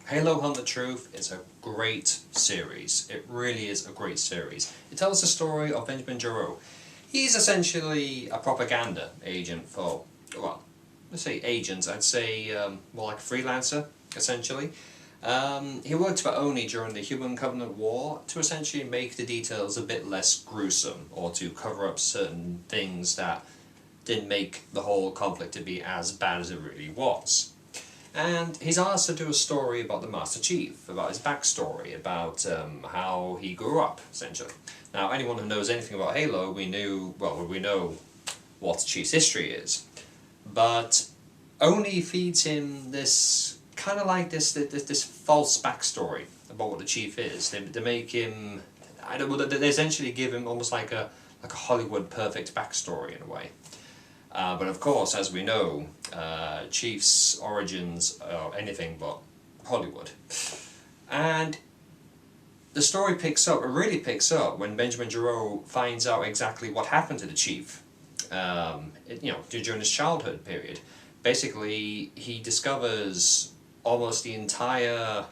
Halo Hunt the Truth is a great series. It really is a great series. It tells the story of Benjamin Giraud. He's essentially a propaganda agent for, well, let's say agent, I'd say more like a freelancer, essentially. He worked for ONI during the Human Covenant War to essentially make the details a bit less gruesome, or to cover up certain things that didn't make the whole conflict to be as bad as it really was. And he's asked to do a story about the Master Chief, about his backstory, about how he grew up, essentially. Now, anyone who knows anything about Halo, we know what Chief's history is. But ONI feeds him this kind of like this false backstory about what the Chief is. They make him, they essentially give him almost like a Hollywood perfect backstory in a way. But of course, as we know, Chief's origins are anything but Hollywood. And the story really picks up when Benjamin Giraud finds out exactly what happened to the Chief, during his childhood period. Basically, he discovers almost the entire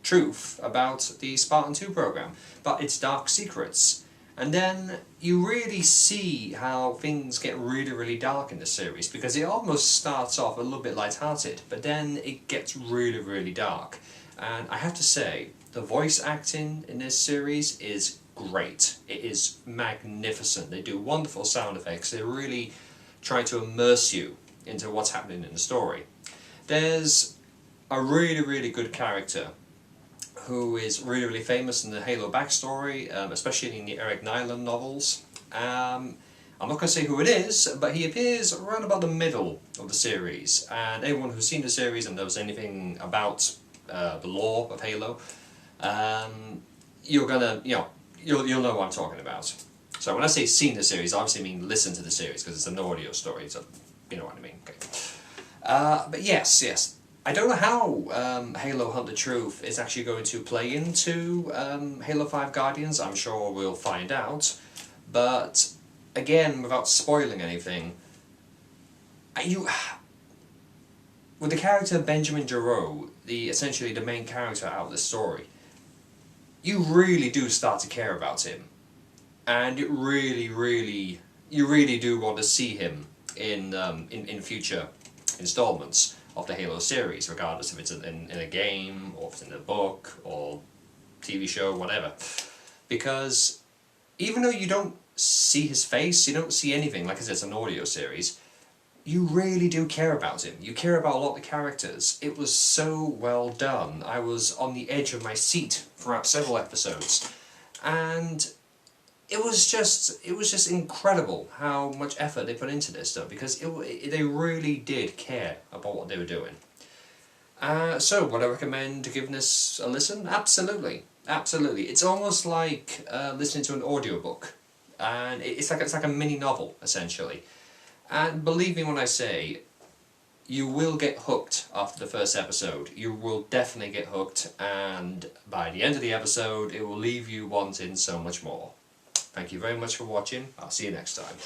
truth about the Spartan 2 program, but its dark secrets. And then you really see how things get really, really dark in the series, because it almost starts off a little bit light-hearted, but then it gets really, really dark. And I have to say, the voice acting in this series is great. It is magnificent. They do wonderful sound effects. They really try to immerse you into what's happening in the story. There's a really, really good character who is really, really famous in the Halo backstory, especially in the Eric Nyland novels. I'm not going to say who it is, but he appears around about the middle of the series, and anyone who's seen the series and knows anything about the lore of Halo, you'll know what I'm talking about. So when I say seen the series, I obviously mean listen to the series, because it's an audio story, so you know what I mean. Okay. But yes. I don't know how Halo Hunt the Truth is actually going to play into Halo 5 Guardians. I'm sure we'll find out. But again, without spoiling anything, with the character Benjamin Giraud, essentially the main character out of the story, you really do start to care about him. And you really do want to see him in future installments of the Halo series, regardless if it's in a game, or if it's in a book, or TV show, whatever. Because even though you don't see his face, you don't see anything, like I said, it's an audio series, you really do care about him. You care about a lot of the characters. It was so well done. I was on the edge of my seat throughout several episodes. And it was just incredible how much effort they put into this stuff, because they really did care about what they were doing. So would I recommend giving this a listen? Absolutely. It's almost like listening to an audiobook, and it's like a mini novel essentially. And believe me when I say, you will get hooked after the first episode. You will definitely get hooked, and by the end of the episode, it will leave you wanting so much more. Thank you very much for watching. I'll see you next time.